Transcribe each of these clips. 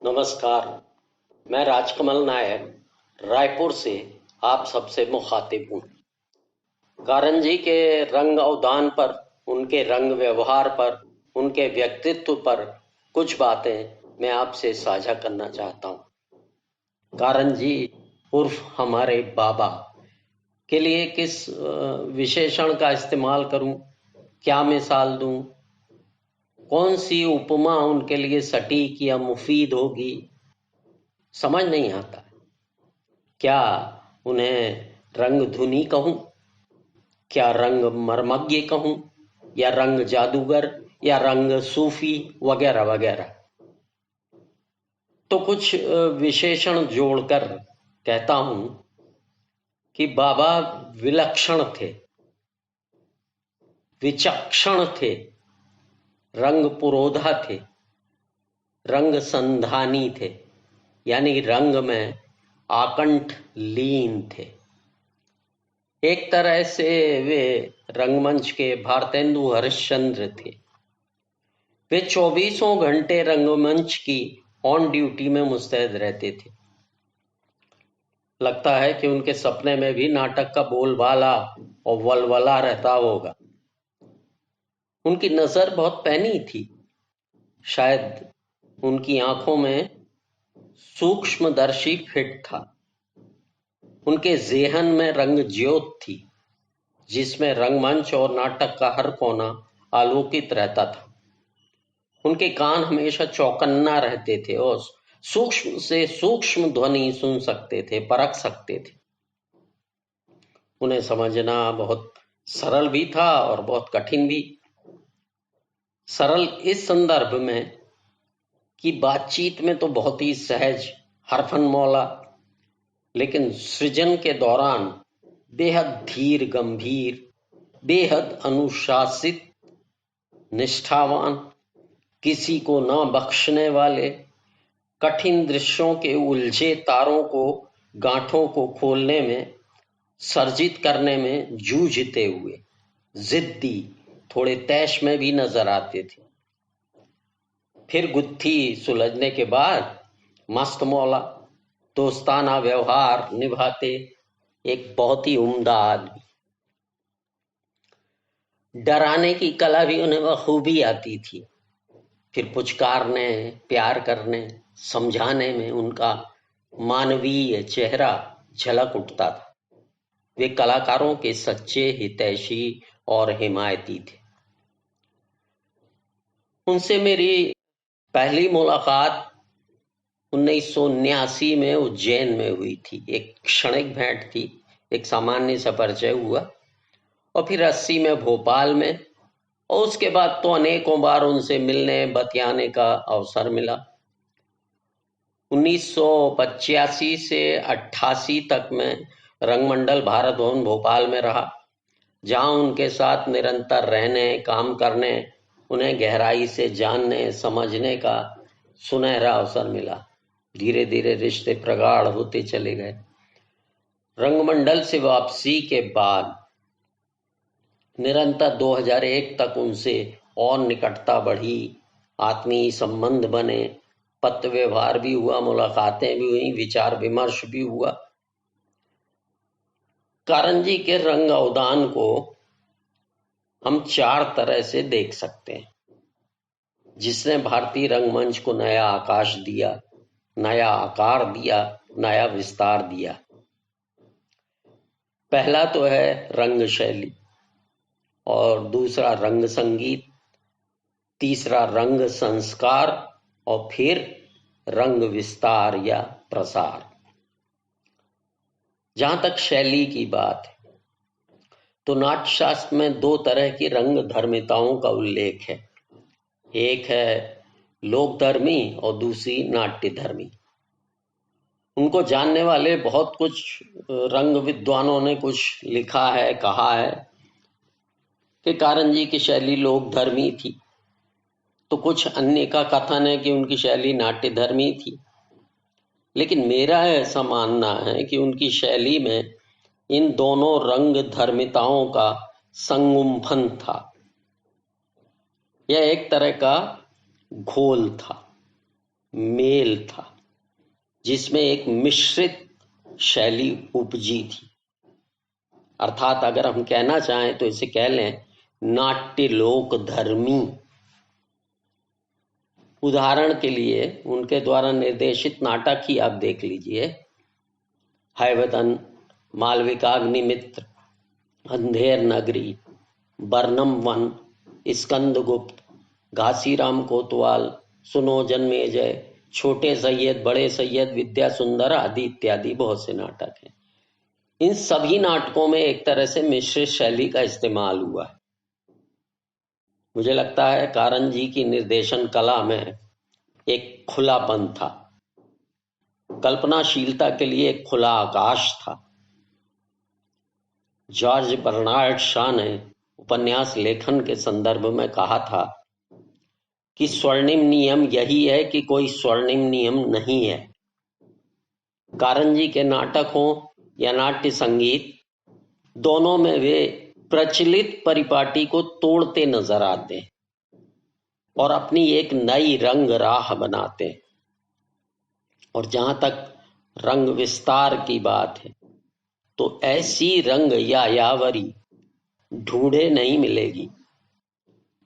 नमस्कार। मैं राजकमल नायर रायपुर से आप सबसे मुखातिब हूँ। कारंजी के रंग अवदान पर, उनके रंग व्यवहार पर, उनके व्यक्तित्व पर कुछ बातें मैं आपसे साझा करना चाहता हूँ। कारंजी उर्फ हमारे बाबा के लिए किस विशेषण का इस्तेमाल करूं, क्या मिसाल दूं, कौन सी उपमा उनके लिए सटीक या मुफीद होगी, समझ नहीं आता। क्या उन्हें रंग धुनी कहूं, क्या रंग मर्मज्ञ कहूं, या रंग जादूगर, या रंग सूफी वगैरह वगैरह। तो कुछ विशेषण जोड़कर कहता हूं कि बाबा विलक्षण थे, विचक्षण थे, रंग पुरोधा थे, रंग संधानी थे, यानी रंग में आकंठ लीन थे। एक तरह से वे रंगमंच के भारतेंदु हरिश्चंद्र थे। वे 24 घंटे रंगमंच की ऑन ड्यूटी में मुस्तैद रहते थे। लगता है कि उनके सपने में भी नाटक का बोलबाला और वलवला रहता होगा। उनकी नजर बहुत पैनी थी। शायद उनकी आंखों में सूक्ष्मदर्शी फिट था। उनके जेहन में रंग ज्योत थी, जिसमें रंगमंच और नाटक का हर कोना आलोकित रहता था। उनके कान हमेशा चौकन्ना रहते थे और सूक्ष्म से सूक्ष्म ध्वनि सुन सकते थे, परख सकते थे। उन्हें समझना बहुत सरल भी था और बहुत कठिन भी। सरल इस संदर्भ में कि बातचीत में तो बहुत ही सहज, हरफन मौला, लेकिन सृजन के दौरान बेहद धीर गंभीर, बेहद अनुशासित, निष्ठावान, किसी को न बख्शने वाले, कठिन दृश्यों के उलझे तारों को, गांठों को खोलने में, सर्जित करने में जूझते हुए जिद्दी, थोड़े तैश में भी नजर आते थे। फिर गुत्थी सुलझने के बाद मस्त मौला, दोस्ताना व्यवहार निभाते एक बहुत ही उम्दा आदमी। डराने की कला भी उन्हें बखूबी आती थी। फिर पुचकारने, प्यार करने, समझाने में उनका मानवीय चेहरा झलक उठता था। वे कलाकारों के सच्चे हितैषी और हिमायती थे। उनसे मेरी पहली मुलाकात 1979 में उज्जैन में हुई थी। एक क्षणिक भेंट थी, एक सामान्य सा परिचय हुआ, और फिर 80 में भोपाल में, और उसके बाद तो अनेकों बार उनसे मिलने बतियाने का अवसर मिला। 1985 से 88 तक मैं रंगमंडल भारत भवन भोपाल में रहा, जहां उनके साथ निरंतर रहने, काम करने, उन्हें गहराई से जानने समझने का सुनहरा अवसर मिला। धीरे धीरे रिश्ते प्रगाढ़ होते चले गए। रंगमंडल से वापसी के बाद निरंतर 2001 तक उनसे और निकटता बढ़ी, आत्मीय संबंध बने, पत्र व्यवहार भी हुआ, मुलाकातें भी हुई, विचार विमर्श भी हुआ। कारंजी के रंग अवदान को हम 4 तरह से देख सकते हैं, जिसने भारतीय रंगमंच को नया आकाश दिया, नया आकार दिया, नया विस्तार दिया। पहला तो है रंग शैली, और दूसरा रंग संगीत, तीसरा रंग संस्कार, और फिर रंग विस्तार या प्रसार। जहां तक शैली की बात है, तो नाट्यशास्त्र में 2 तरह की रंग धर्मिताओं का उल्लेख है। एक है लोकधर्मी और दूसरी नाट्यधर्मी। उनको जानने वाले बहुत कुछ रंग विद्वानों ने कुछ लिखा है, कहा है कि कारंजी की शैली लोकधर्मी थी, तो कुछ अन्य का कथन है कि उनकी शैली नाट्यधर्मी थी। लेकिन मेरा ऐसा मानना है कि उनकी शैली में इन दोनों रंग धर्मिताओं का संगुम्फन था। यह एक तरह का घोल था। मेल था, जिसमें एक मिश्रित शैली उपजी थी। अर्थात अगर हम कहना चाहें तो इसे कह लें नाट्य लोक धर्मी। उदाहरण के लिए उनके द्वारा निर्देशित नाटक ही आप देख लीजिए, हैवदन, मालविकाग्निमित्र, अंधेर नगरी, बर्नम वन, स्कंदगुप्त, घासीराम कोतवाल, सुनो जन्मेजय, छोटे सैयद, बड़े सैयद, विद्या सुंदर आदि इत्यादि बहुत से नाटक हैं। इन सभी नाटकों में एक तरह से मिश्रित शैली का इस्तेमाल हुआ है। मुझे लगता है कारंत जी की निर्देशन कला में एक खुलापन था, कल्पनाशीलता के लिए एक खुला आकाश था। जॉर्ज बर्नार्ड शॉ ने उपन्यास लेखन के संदर्भ में कहा था कि स्वर्णिम नियम यही है कि कोई स्वर्णिम नियम नहीं है। कारंत जी के नाटक हो या नाट्य संगीत, दोनों में वे प्रचलित परिपाटी को तोड़ते नजर आते हैं और अपनी एक नई रंग राह बनाते हैं। और जहां तक रंग विस्तार की बात है तो ऐसी रंग यायावरी ढूंढे नहीं मिलेगी।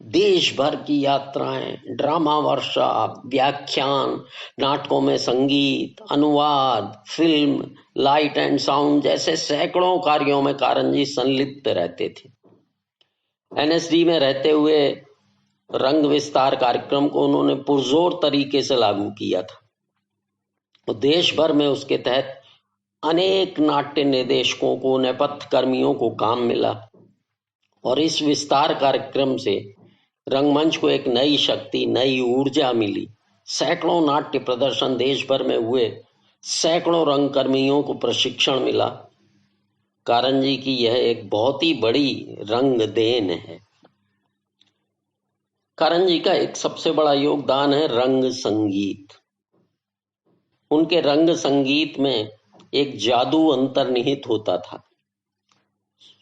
देश भर की यात्राएं, ड्रामा वर्षा, व्याख्यान, नाटकों में संगीत, अनुवाद, फिल्म, लाइट एंड साउंड जैसे सैकड़ों कार्यों में कारंत जी संलिप्त रहते थे। एनएसडी में रहते हुए रंग विस्तार कार्यक्रम को उन्होंने पुरजोर तरीके से लागू किया था। तो देश भर में उसके तहत अनेक नाट्य निर्देशकों को, नेपथ्य कर्मियों को काम मिला और इस विस्तार कार्यक्रम से रंगमंच को एक नई शक्ति, नई ऊर्जा मिली। सैकड़ों नाट्य प्रदर्शन देश भर में हुए, सैकड़ों रंगकर्मियों को प्रशिक्षण मिला। कारंत जी की यह एक बहुत ही बड़ी रंग देन है। कारंत जी का एक सबसे बड़ा योगदान है रंग संगीत। उनके रंग संगीत में एक जादू अंतर्निहित होता था।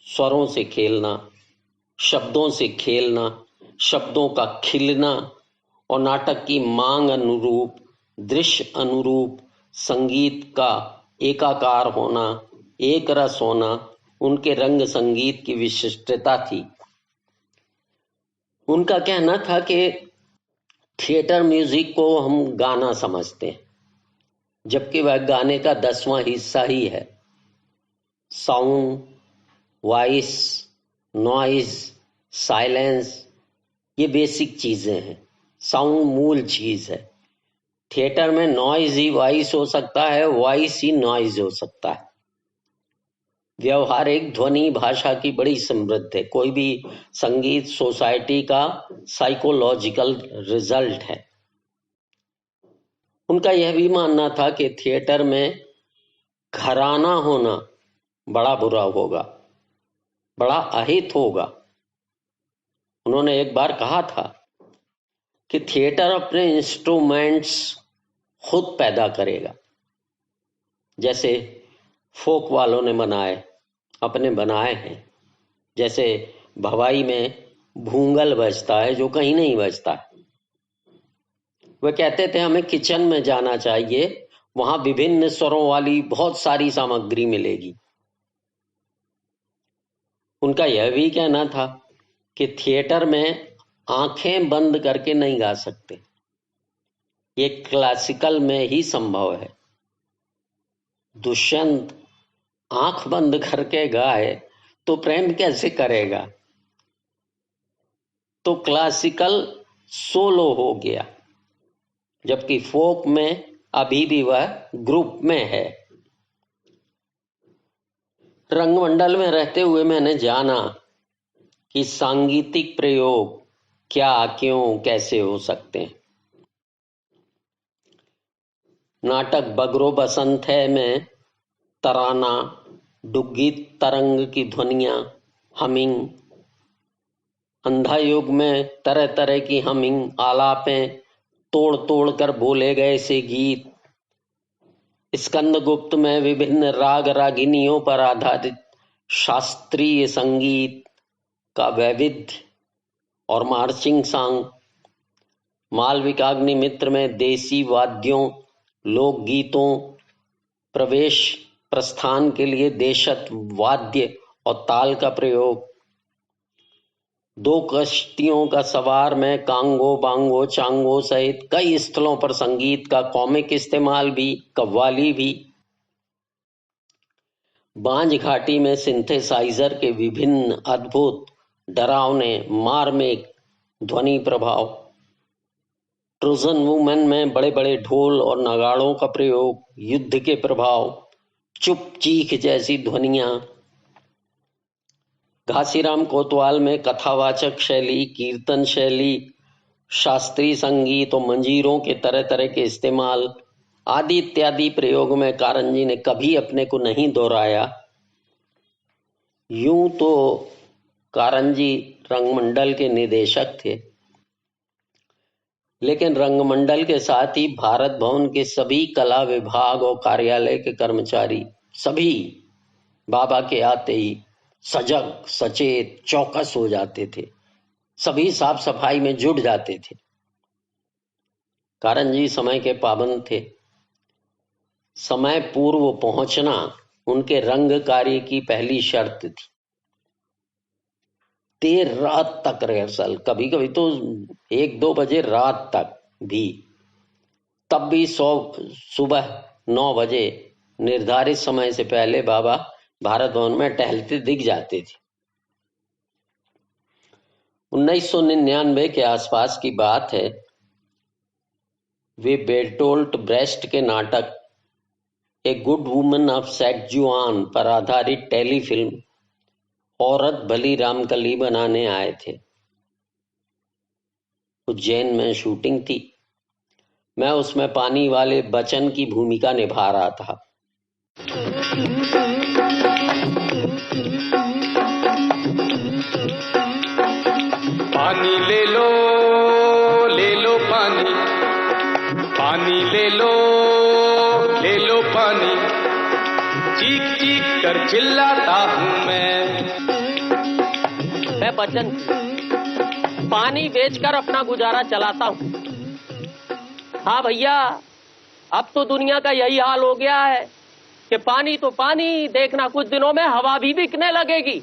स्वरों से खेलना, शब्दों से खेलना, शब्दों का खिलना और नाटक की मांग अनुरूप, दृश्य अनुरूप संगीत का एकाकार होना, एक रस होना उनके रंग संगीत की विशिष्टता थी। उनका कहना था कि थिएटर म्यूजिक को हम गाना समझते हैं, जबकि वह गाने का 10वां हिस्सा ही है। साउंड, वॉइस, नॉइज, साइलेंस, ये बेसिक चीजें हैं। साउंड मूल चीज है। थिएटर में नॉइज ही वॉइस हो सकता है, वॉइस ही नॉइज हो सकता है। व्यवहारिक ध्वनि भाषा की बड़ी समृद्ध है। कोई भी संगीत सोसाइटी का साइकोलॉजिकल रिजल्ट है। उनका यह भी मानना था कि थिएटर में घराना होना बड़ा बुरा होगा, बड़ा अहित होगा। उन्होंने एक बार कहा था कि थिएटर अपने इंस्ट्रूमेंट्स खुद पैदा करेगा। जैसे फोक वालों ने अपने बनाए हैं। जैसे भवाई में भूंगल बजता है जो कहीं नहीं बजता है। वे कहते थे हमें किचन में जाना चाहिए, वहां विभिन्न स्वरों वाली बहुत सारी सामग्री मिलेगी। उनका यह भी कहना था कि थिएटर में आंखें बंद करके नहीं गा सकते, ये क्लासिकल में ही संभव है। दुष्यंत आंख बंद करके गाए तो प्रेम कैसे करेगा? तो क्लासिकल सोलो हो गया, जबकि फोक में अभी भी वह ग्रुप में है। रंगमंडल में रहते हुए मैंने जाना कि सांगीतिक प्रयोग क्या, क्यों, कैसे हो सकते हैं। नाटक बगरो बसंत है में तराना, डुग्गी तरंग की ध्वनियां, हमिंग, अंधा युग में तरह तरह की हमिंग, आलापें, तोड़ तोड़ कर बोले गए से गीत, स्कंदगुप्त में विभिन्न राग रागिनियों पर आधारित शास्त्रीय संगीत का वैविध्य और मार्चिंग सॉन्ग, मालविकाग्नि मित्र में देसी वाद्यों, लोकगीतों, प्रवेश प्रस्थान के लिए देशत वाद्य और ताल का प्रयोग, दो कश्तियों का सवार में कांगो बांगो चांगो सहित कई स्थलों पर संगीत का कॉमिक इस्तेमाल भी, कव्वाली भी, बांझ घाटी में सिंथेसाइजर के विभिन्न अद्भुत डरावने मार्मिक ध्वनि प्रभाव, ट्रोजन वुमेन में बड़े बड़े ढोल और नगाड़ों का प्रयोग, युद्ध के प्रभाव, चुप चीख जैसी ध्वनियां, घासीराम कोतवाल में कथावाचक शैली, कीर्तन शैली, शास्त्रीय संगीत और मंजीरों के तरह तरह के इस्तेमाल आदि इत्यादि प्रयोग में कारंजी ने कभी अपने को नहीं दोहराया। यूं तो कारंजी रंगमंडल के निदेशक थे, लेकिन रंगमंडल के साथ ही भारत भवन के सभी कला विभाग और कार्यालय के कर्मचारी सभी बाबा के आते ही सजग सचेत चौकस हो जाते थे, सभी साफ सफाई में जुट जाते थे। कारंजी समय के पाबंद थे। समय पूर्व पहुंचना उनके रंग कार्य की पहली शर्त थी। देर रात तक रिहर्सल, कभी कभी तो 1-2 बजे रात तक भी, तब भी सुबह 9 बजे निर्धारित समय से पहले बाबा भारत भवन में टहलते दिख जाते थे। 1999 के आसपास की बात है। वे बेर्टोल्ट ब्रेस्ट के नाटक ए गुड वुमन ऑफ सेक्जुआन पर आधारित टेलीफिल्म औरत भली रामकली बनाने आए थे। उज्जैन में शूटिंग थी। मैं उसमें पानी वाले बचन की भूमिका निभा रहा था। पानी ले लो पानी, पानी ले लो पानी, चीख चीख कर चिल्लाता हूँ मैं बचन पानी बेचकर अपना गुजारा चलाता हूँ। हाँ भैया, अब तो दुनिया का यही हाल हो गया है कि पानी तो पानी, देखना कुछ दिनों में हवा भी बिकने लगेगी।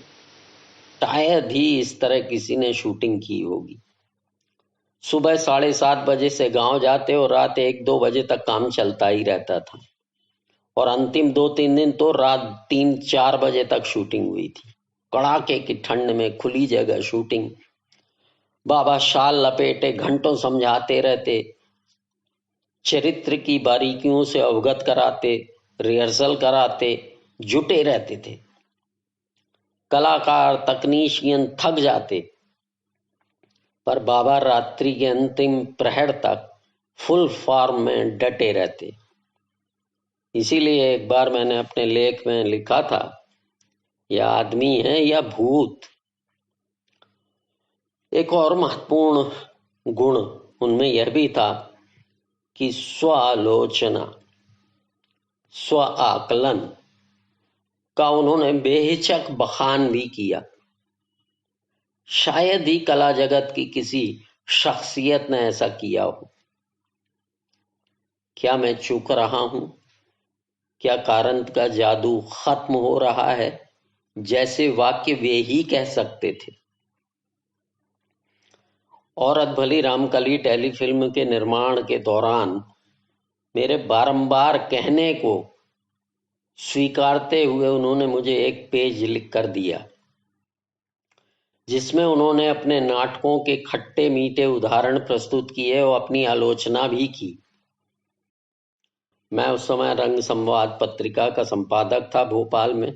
शायद ही इस तरह किसी ने शूटिंग की होगी। सुबह 7:30 बजे से गांव जाते और रात 1-2 बजे तक काम चलता ही रहता था, और अंतिम 2-3 दिन तो रात 3-4 बजे तक शूटिंग हुई थी। कड़ाके की ठंड में खुली जगह शूटिंग। बाबा शाल लपेटे घंटों समझाते रहते, चरित्र की बारीकियों से अवगत कराते, रिहर्सल कराते, जुटे रहते थे। कलाकार तकनीशियन थक जाते, पर बाबा रात्रि के अंतिम प्रहर तक फुल फॉर्म में डटे रहते। इसीलिए एक बार मैंने अपने लेख में लिखा था, यह आदमी है या भूत। एक और महत्वपूर्ण गुण उनमें यह भी था कि स्वालोचना, स्व आकलन का उन्होंने बेहिचक बखान भी किया। शायद ही कला जगत की किसी शख्सियत ने ऐसा किया हो। क्या मैं चूक रहा हूं? क्या कारंत का जादू खत्म हो रहा है, जैसे वाक्य वे ही कह सकते थे। औरत भली रामकली टेलीफिल्म के निर्माण के दौरान मेरे बारंबार कहने को स्वीकारते हुए उन्होंने मुझे एक पेज लिख कर दिया, जिसमें उन्होंने अपने नाटकों के खट्टे मीठे उदाहरण प्रस्तुत किए और अपनी आलोचना भी की। मैं उस समय रंग संवाद पत्रिका का संपादक था भोपाल में।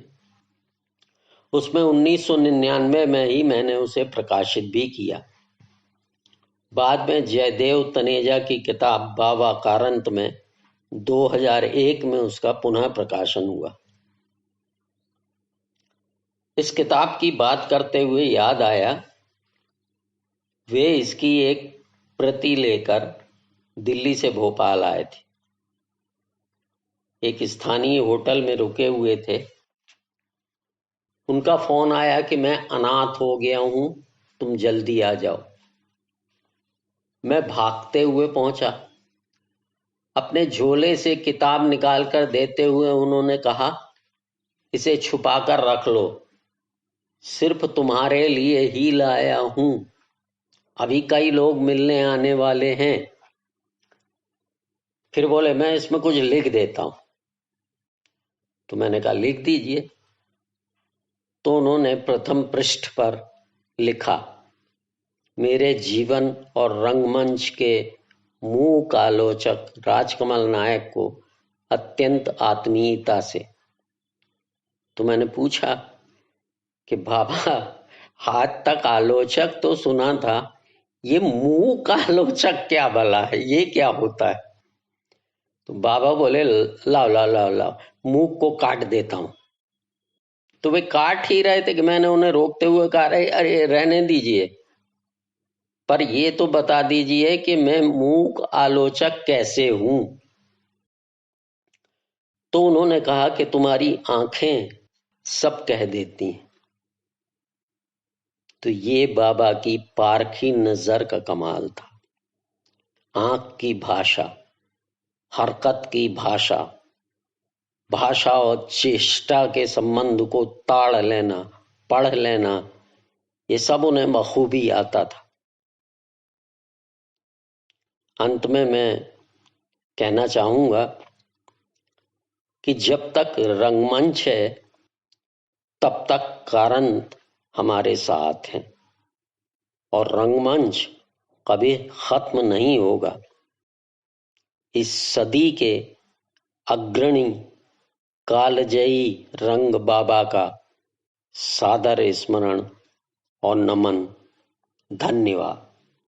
उसमें 1999 में ही मैंने उसे प्रकाशित भी किया। बाद में जयदेव तनेजा की किताब बाबा कारंत में 2001 में उसका पुनः प्रकाशन हुआ। इस किताब की बात करते हुए याद आया, वे इसकी एक प्रति लेकर दिल्ली से भोपाल आए थे। एक स्थानीय होटल में रुके हुए थे। उनका फोन आया कि मैं अनाथ हो गया हूं, तुम जल्दी आ जाओ। मैं भागते हुए पहुंचा। अपने झोले से किताब निकालकर देते हुए उन्होंने कहा, इसे छुपाकर रख लो, सिर्फ तुम्हारे लिए ही लाया हूं, अभी कई लोग मिलने आने वाले हैं। फिर बोले, मैं इसमें कुछ लिख देता हूं। तो मैंने कहा, लिख दीजिए। तो उन्होंने प्रथम पृष्ठ पर लिखा, मेरे जीवन और रंगमंच के मूक आलोचक राजकमल नायक को अत्यंत आत्मीयता से। तो मैंने पूछा कि बाबा, आज तक आलोचक तो सुना था, ये मूक आलोचक क्या भला है, ये क्या होता है? तो बाबा बोले, लाओ लाओ लाओ लाओ, मूक को काट देता हूं। तो वे काट ही रहे थे कि मैंने उन्हें रोकते हुए कहा, अरे रहने दीजिए, पर ये तो बता दीजिए कि मैं मूक आलोचक कैसे हूं। तो उन्होंने कहा कि तुम्हारी आंखें सब कह देती हैं। तो ये बाबा की पारखी नजर का कमाल था। आंख की भाषा, हरकत की भाषा, भाषा और चेष्टा के संबंध को ताड़ लेना, पढ़ लेना, ये सब उन्हें बखूबी आता था। अंत में मैं कहना चाहूंगा कि जब तक रंगमंच है तब तक कारण हमारे साथ हैं, और रंगमंच कभी खत्म नहीं होगा। इस सदी के अग्रणी कालजयी रंग बाबा का सादर स्मरण और नमन। धन्यवाद।